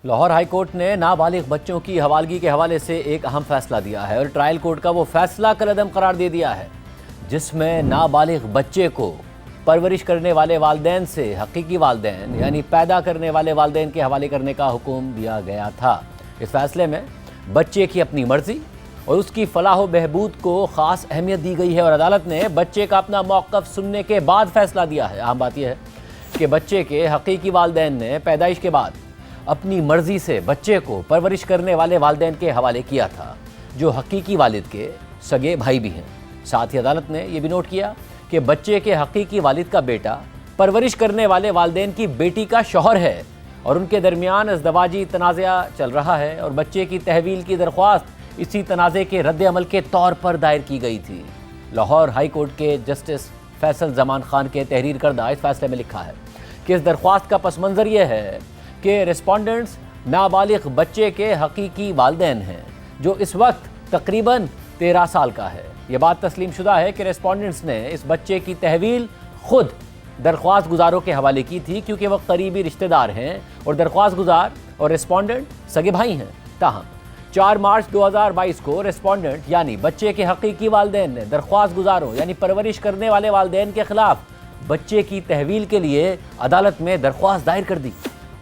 Lahore high court نے نابالغ بچوں کی حوالگی کے حوالے سے ایک اہم فیصلہ دیا ہے اور ٹرائل کورٹ کا وہ فیصلہ کالعدم قرار دے دیا ہے جس میں نابالغ بچے کو پرورش کرنے والے والدین سے حقیقی والدین یعنی پیدا کرنے والے والدین کے حوالے کرنے کا حکم دیا گیا تھا۔ اس فیصلے میں بچے کی اپنی مرضی اور اس کی فلاح و بہبود کو خاص اہمیت دی گئی ہے اور عدالت نے بچے کا اپنا موقف سننے کے بعد فیصلہ دیا ہے۔ اہم بات یہ ہے کہ بچے کے حقیقی والدین نے پیدائش کے بعد اپنی مرضی سے بچے کو پرورش کرنے والے والدین کے حوالے کیا تھا جو حقیقی والد کے سگے بھائی بھی ہیں۔ ساتھ ہی عدالت نے یہ بھی نوٹ کیا کہ بچے کے حقیقی والد کا بیٹا پرورش کرنے والے والدین کی بیٹی کا شوہر ہے اور ان کے درمیان ازدواجی تنازعہ چل رہا ہے اور بچے کی تحویل کی درخواست اسی تنازع کے رد عمل کے طور پر دائر کی گئی تھی۔ لاہور ہائی کورٹ کے جسٹس فیصل زمان خان کے تحریر کردہ اس فیصلے میں لکھا ہے کہ اس درخواست کا پس منظر یہ ہے کہ ریسپونڈنٹس نابالغ بچے کے حقیقی والدین ہیں جو اس وقت تقریباً 13 سال کا ہے۔ یہ بات تسلیم شدہ ہے کہ ریسپونڈنٹس نے اس بچے کی تحویل خود درخواست گزاروں کے حوالے کی تھی کیونکہ وہ قریبی رشتہ دار ہیں اور درخواست گزار اور ریسپونڈنٹ سگے بھائی ہیں۔ تاہم 4 مارچ 2022 کو ریسپونڈنٹ یعنی بچے کے حقیقی والدین نے درخواست گزاروں یعنی پرورش کرنے والے والدین کے خلاف بچے کی تحویل کے لیے عدالت میں درخواست دائر کر دی۔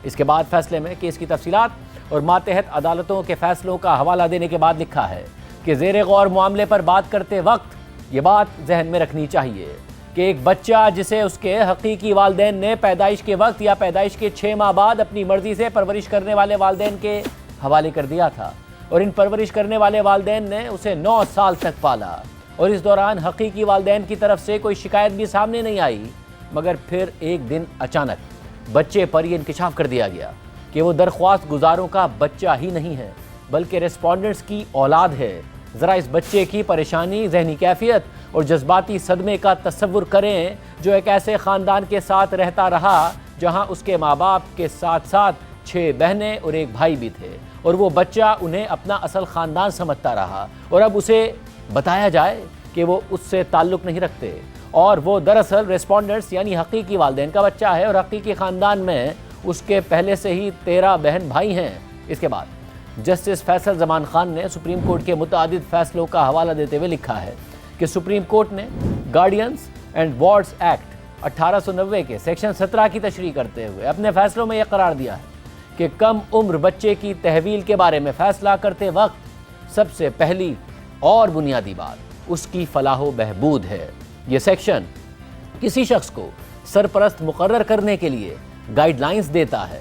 اس کے بعد فیصلے میں کیس کی تفصیلات اور ماتحت عدالتوں کے فیصلوں کا حوالہ دینے کے بعد لکھا ہے کہ زیر غور معاملے پر بات کرتے وقت یہ بات ذہن میں رکھنی چاہیے کہ ایک بچہ جسے اس کے حقیقی والدین نے پیدائش کے وقت یا پیدائش کے 6 ماہ بعد اپنی مرضی سے پرورش کرنے والے والدین کے حوالے کر دیا تھا اور ان پرورش کرنے والے والدین نے اسے 9 سال تک پالا اور اس دوران حقیقی والدین کی طرف سے کوئی شکایت بھی سامنے نہیں آئی، مگر پھر ایک دن اچانک بچے پر یہ انکشاف کر دیا گیا کہ وہ درخواست گزاروں کا بچہ ہی نہیں ہے بلکہ ریسپونڈنٹس کی اولاد ہے۔ ذرا اس بچے کی پریشانی، ذہنی کیفیت اور جذباتی صدمے کا تصور کریں جو ایک ایسے خاندان کے ساتھ رہتا رہا جہاں اس کے ماں باپ کے ساتھ ساتھ 6 بہنیں اور ایک بھائی بھی تھے اور وہ بچہ انہیں اپنا اصل خاندان سمجھتا رہا اور اب اسے بتایا جائے کہ وہ اس سے تعلق نہیں رکھتے اور وہ دراصل ریسپونڈنٹس یعنی حقیقی والدین کا بچہ ہے اور حقیقی خاندان میں اس کے پہلے سے ہی 13 بہن بھائی ہیں۔ اس کے بعد جسٹس فیصل زمان خان نے سپریم کورٹ کے متعدد فیصلوں کا حوالہ دیتے ہوئے لکھا ہے کہ سپریم کورٹ نے گارڈینز اینڈ وارڈز ایکٹ 1890 کے سیکشن 17 کی تشریح کرتے ہوئے اپنے فیصلوں میں یہ قرار دیا ہے کہ کم عمر بچے کی تحویل کے بارے میں فیصلہ کرتے وقت سب سے پہلی اور بنیادی بات اس کی فلاح و بہبود ہے۔ یہ سیکشن کسی شخص کو سرپرست مقرر کرنے کے لیے گائیڈ لائنز دیتا ہے